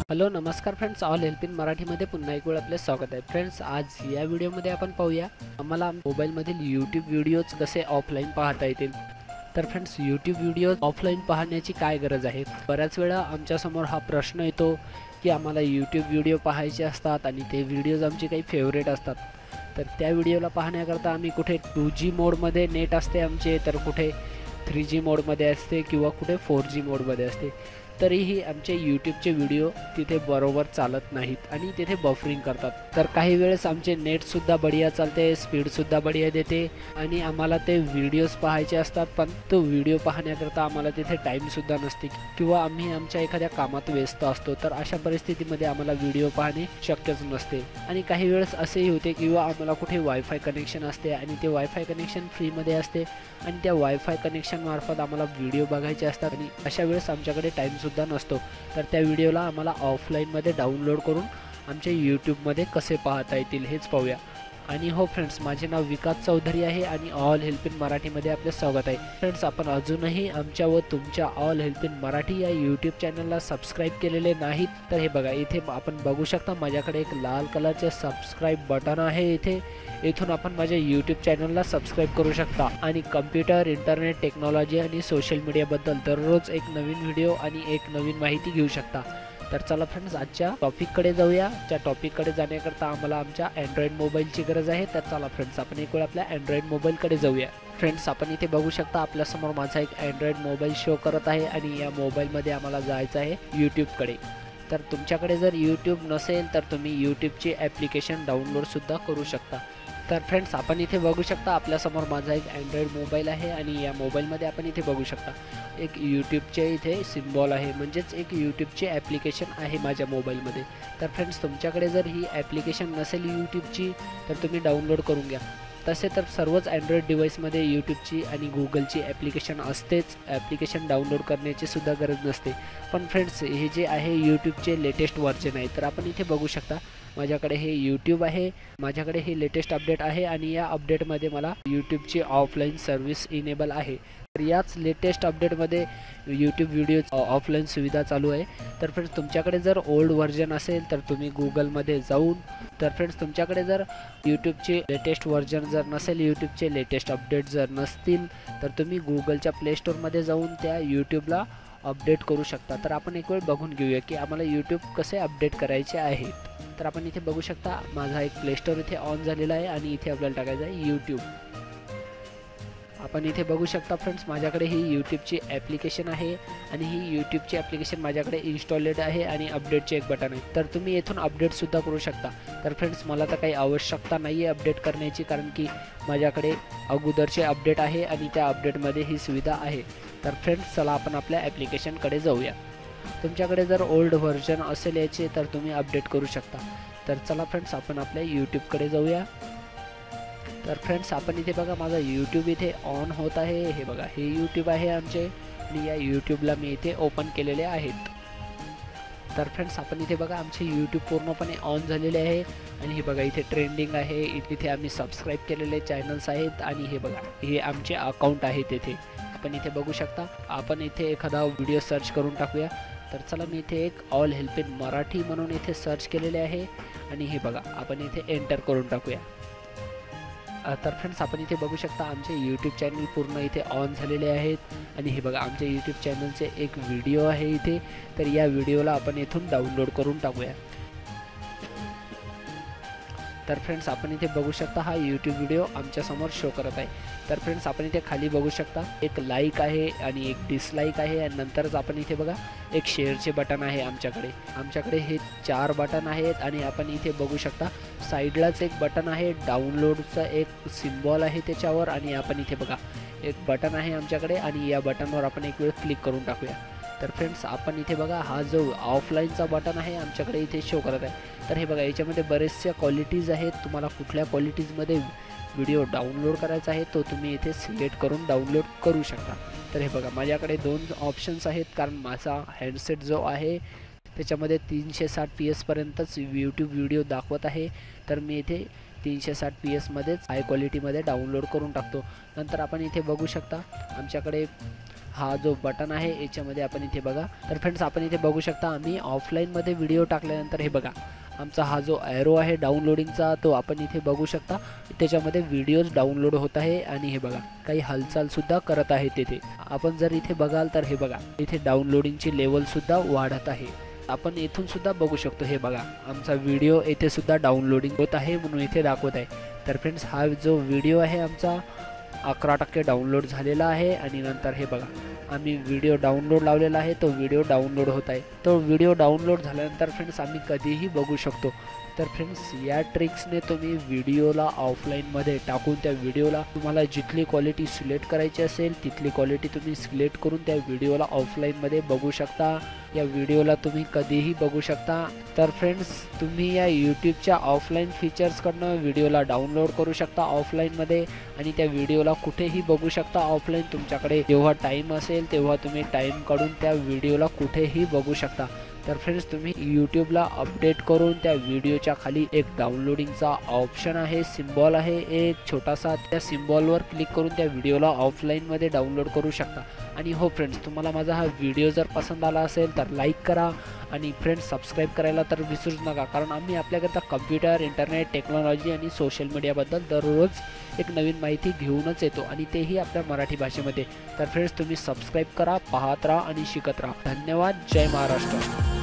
Hello नमस्कार friends, all help in मराठीमध्ये पुन्हा एक वेळ आपले स्वागत आहे. फ्रेंड्स, आज या व्हिडिओमध्ये आपण पाहूया आम्हाला मोबाईलमधील यूट्यूब व्हिडिओज कसे ऑफलाईन पाहता येतील. तर फ्रेंड्स, यूट्यूब व्हिडिओ ऑफलाईन पाहण्याची काय गरज आहे. बऱ्याच वेळा आमच्यासमोर हा प्रश्न येतो की आम्हाला यूट्यूब व्हिडिओ पाहायचे असतात आणि ते व्हिडिओज आमचे काही फेवरेट असतात. तर त्या व्हिडिओला पाहण्याकरता आम्ही कुठे 2G मोडमध्ये नेट असते आमचे, तर कुठे 3G मोडमध्ये असते किंवा कुठे 4G मोडमध्ये असते. तरीही आमचे यूट्यूबचे व्हिडिओ तिथे बरोबर चालत नाहीत आणि तिथे बफरिंग करतात. तर काही वेळेस आमचे नेटसुद्धा बढिया चालते, स्पीडसुद्धा बढिया देते आणि आम्हाला ते व्हिडिओज पाहायचे असतात, पण तो व्हिडिओ पाहण्याकरता आम्हाला तिथे टाईमसुद्धा नसते किंवा आम्ही आमच्या एखाद्या कामात व्यस्त असतो. तर अशा परिस्थितीमध्ये आम्हाला व्हिडिओ पाहणे शक्यच नसते. आणि काही वेळेस असेही होते किंवा आम्हाला कुठे वायफाय कनेक्शन असते आणि ते वायफाय कनेक्शन फ्रीमध्ये असते आणि त्या वायफाय कनेक्शनमार्फत आम्हाला व्हिडिओ बघायचे असतात आणि अशा वेळेस आमच्याकडे टाईमसुद्धा नसतो. तर त्या व्हिडिओला आम्हाला ऑफलाईनमध्ये डाउनलोड करून आमच्या यूट्यूबमध्ये कसे पाहता येतील हेच पाहूया. आणि हो फ्रेंड्स, माझे नाव विकास चौधरी आहे आणि ऑल हेल्प इन मराठीमध्ये आपले स्वागत आहे. फ्रेंड्स, आपण अजूनही आमच्या व तुमच्या ऑल हेल्प इन मराठी या यूट्यूब चॅनलला सबस्क्राईब केलेले नाहीत तर हे बघा, इथे आपण बघू शकता माझ्याकडे एक लाल कलरचे सबस्क्राईब बटन आहे. इथून आपण माझ्या यूट्यूब चॅनलला सबस्क्राईब करू शकता आणि कम्प्युटर, इंटरनेट, टेक्नॉलॉजी आणि सोशल मीडियाबद्दल दररोज एक नवीन व्हिडिओ आणि एक नवीन माहिती घेऊ शकता. तर चला फ्रेंड्स, आजच्या टॉपिककडे जाऊया. त्या टॉपिककडे जाण्याकरता आम्हाला आमच्या अँड्रॉइड मोबाईलची गरज आहे. तर चला फ्रेंड्स, आपण एक वेळ आपल्या अँड्रॉइड मोबाईलकडे जाऊया. फ्रेंड्स, आपण इथे बघू शकता आपल्यासमोर माझा एक अँड्रॉइड मोबाईल शो करत आहे आणि या मोबाईलमध्ये आम्हाला जायचं आहे यूट्यूबकडे. तर तुमच्याकडे जर यूट्यूब नसेल तर तुम्ही यूट्यूबची ॲप्लिकेशन डाउनलोडसुद्धा करू शकता. तर फ्रेंड्स, आपण इथे बघू शकता आपल्यासमोर माझा एक अँड्रॉइड मोबाईल आहे आणि या मोबाईलमध्ये आपण इथे बघू शकता एक यूट्यूबचे इथे सिम्बॉल आहे, म्हणजेच एक यूट्यूबची ॲप्लिकेशन आहे माझ्या मोबाईलमध्ये. तर फ्रेंड्स, तुमच्याकडे जर ही ॲप्लिकेशन नसेल यूट्यूबची तर तुम्ही डाउनलोड करून घ्या. तसे तर सर्वच अँड्रॉइड डिव्हाइसमध्ये यूट्यूबची आणि गुगलची ॲप्लिकेशन असतेच, ॲप्लिकेशन डाउनलोड करण्याची सुद्धा गरज नसते. पण फ्रेंड्स, हे जे आहे यूट्यूबचे लेटेस्ट व्हर्जन आहे. तर आपण इथे बघू शकता माझ्याकडे हे यूट्यूब आहे, माझ्याकडे हे लेटेस्ट अपडेट आहे आणि या अपडेटमध्ये मला यूट्यूबची ऑफलाईन सर्व्हिस इनेबल आहे. तर याच लेटेस्ट अपडेटमध्ये यूट्यूब व्हिडिओ ऑफलाईन सुविधा चालू आहे. तर फ्रेंड्स, तुमच्याकडे जर ओल्ड व्हर्जन असेल तर तुम्ही गुगलमध्ये जाऊन, तर फ्रेंड्स तुमच्याकडे जर यूट्यूबचे लेटेस्ट व्हर्जन जर नसेल, यूट्यूबचे लेटेस्ट अपडेट जर नसतील तर तुम्ही गुगलच्या प्ले स्टोअरमध्ये जाऊन त्या यूट्यूबला अपडेट करू शकता. तर आपण एक वेळ बघून घेऊया की आम्हाला यूट्यूब कसे अपडेट करायचे आहेत. तर आपण इथे बघू शकता माझा एक प्ले स्टोअर इथे ऑन झालेला आहे आणि इथे आपल्याला टाकायचं आहे यूट्यूब. आपण इथे बघू शकता फ्रेंड्स, माझ्याकडे ही यूट्यूबची ॲप्लिकेशन आहे आणि ही यूट्यूबची ॲप्लिकेशन माझ्याकडे इन्स्टॉलेड आहे आणि अपडेटचे एक बटन आहे. तर तुम्ही येथून अपडेटसुद्धा करू शकता. तर फ्रेंड्स, मला तर काही आवश्यकता नाही आहे अपडेट करण्याची, कारण की माझ्याकडे अगोदरचे अपडेट आहे आणि त्या अपडेटमध्ये ही सुविधा आहे. तर फ्रेंड्स, चला आपण आपल्या ॲप्लिकेशनकडे जाऊया. तुमच्याकडे जर ओल्ड व्हर्जन असेल याचे तर तुम्ही अपडेट करू शकता. तर चला फ्रेंड्स, आपण आपल्या यूट्यूबकडे जाऊया. तर फ्रेंड्स, आपण इथे बघा माझा यूट्यूब इथे ऑन होत आहे. हे बघा, हे यूट्यूब आहे आमचे आणि या यूट्यूबला मी इथे ओपन केलेले आहेत. तर फ्रेंड्स, आपण इथे बघा आमचे यूट्यूब पूर्णपणे ऑन झालेले आहे आणि हे बघा इथे ट्रेंडिंग आहे, इथे आम्ही सबस्क्राईब केलेले चॅनल्स आहेत आणि हे बघा हे आमचे अकाउंट आहेत. इथे आपण इथे बघू शकता. आपण इथे एखादा व्हिडिओ सर्च करून टाकूया. तर चला, मी इथे एक ऑल हेल्प इन मराठी म्हणून इथे सर्च केलेले आहे आणि हे बघा आपण इथे एंटर करून टाकूया. तर फ्रेंड्स, आपण इथे बघू शकता आमचे यूट्यूब चॅनल पूर्ण इथे ऑन झालेले आहेत आणि हे बघा आमच्या यूट्यूब चॅनलचे एक व्हिडिओ आहे इथे. तर या व्हिडिओला आपण इथून डाउनलोड करून टाकूया. तर फ्रेंड्स, आपण इथे बघू शकता हा यूट्यूब व्हिडिओ आमच्यासमोर शो करत आहे. तर फ्रेंड्स, आपण इथे खाली बघू शकता एक लाईक आहे आणि एक डिसलाईक आहे आणि नंतरच आपण इथे बघा एक शेअरचे बटन आहे. आमच्याकडे हे 4 बटन आहेत आणि आपण इथे बघू शकता साईडलाच एक बटन आहे, डाउनलोडचा एक सिम्बॉल आहे त्याच्यावर आणि आपण इथे बघा एक बटन आहे आमच्याकडे आणि या बटनवर आपण एक वेळ क्लिक करून टाकूया. तर फ्रेंड्स, आपण इथे बघा हा जो ऑफलाईनचा बटन आहे आमच्याकडे इथे शो करत आहे. तर हे बघा याच्यामध्ये बरेचशा क्वालिटीज आहेत. तुम्हाला कुठल्या क्वालिटीजमध्ये व्हिडिओ डाउनलोड करायचा आहे तो तुम्ही इथे सिलेक्ट करून डाउनलोड करू शकता. तर हे बघा माझ्याकडे 2 ऑप्शन्स आहेत, कारण माझा हँडसेट जो आहे त्याच्यामध्ये 360 पर्यंतच यूट्यूब व्हिडिओ दाखवत आहे. तर मी इथे 360 मध्येच हाय क्वालिटीमध्ये डाउनलोड करून टाकतो. नंतर आपण इथे बघू शकता आमच्याकडे हा जो बटन आहे याच्यामध्ये आपण इथे बघा, तर फ्रेंड्स आपण इथे बघू शकता आम्ही ऑफलाईनमध्ये व्हिडिओ टाकल्यानंतर हे बघा आमचा हा जो ॲरो आहे डाउनलोडिंगचा तो आपण इथे बघू शकता, त्याच्यामध्ये व्हिडिओज डाउनलोड होत आहे आणि हे बघा काही हालचालसुद्धा करत आहे तिथे. आपण जर इथे बघाल तर हे बघा इथे डाउनलोडिंगची लेवलसुद्धा वाढत आहे. आपण इथून सुद्धा बघू शकतो, हे बघा आमचा व्हिडिओ येथे सुद्धा डाउनलोडिंग होत आहे म्हणून इथे दाखवत आहे. तर फ्रेंड्स हा जो व्हिडिओ आहे आमचा 11% डाउनलोड झालेला आहे आणि नंतर हे बघा आम्ही व्हिडिओ डाउनलोड लावलेला आहे, तो व्हिडिओ डाउनलोड होत आहे. तो व्हिडिओ डाउनलोड झाल्यानंतर फ्रेंड्स आम्ही कधीही बघू शकतो. तर फ्रेंड्स या ट्रिक्सने तुम्ही व्हिडिओला ऑफलाईनमध्ये टाकून त्या व्हिडिओला तुम्हाला जिथली क्वालिटी सिलेक्ट करायची असेल तिथली क्वालिटी तुम्ही सिलेक्ट करून त्या व्हिडिओला ऑफलाईनमध्ये बघू शकता. या व्हिडिओला तुम्ही कधीही बघू शकता. तर फ्रेंड्स तुम्ही या यूट्यूबच्या ऑफलाईन फीचर्सकडनं व्हिडिओला डाउनलोड करू शकता ऑफलाईनमध्ये आणि त्या व्हिडिओला कुठेही बघू शकता ऑफलाईन. तुमच्याकडे जेव्हा टाईम असेल तेव्हा तुम्ही टाईम काढून त्या व्हिडिओला कुठेही बघू शकता. तर फ्रेंड्स तुम्ही यूट्यूबला अपडेट करून त्या व्हिडिओच्या खाली एक डाउनलोडिंगचा ऑप्शन आहे, सिम्बॉल आहे एक छोटासा, त्या सिम्बॉलवर क्लिक करून त्या व्हिडिओला ऑफलाईनमध्ये डाउनलोड करू शकता. आणि हो फ्रेंड्स तुम्हाला माझा हा व्हिडिओ जर पसंत आला असेल तर लाईक करा आणि फ्रेंड्स सबस्क्राईब करायला तर विसरूच नका, कारण आम्ही आपल्याकरता कम्प्युटर, इंटरनेट, टेक्नॉलॉजी आणि सोशल मीडियाबद्दल दररोज एक नवीन माहिती घेऊनच येतो आणि तेही आपल्या मराठी भाषेमध्ये. तर फ्रेंड्स तुम्ही सबस्क्राईब करा, पाहत राहा आणि शिकत राहा. धन्यवाद. जय महाराष्ट्र.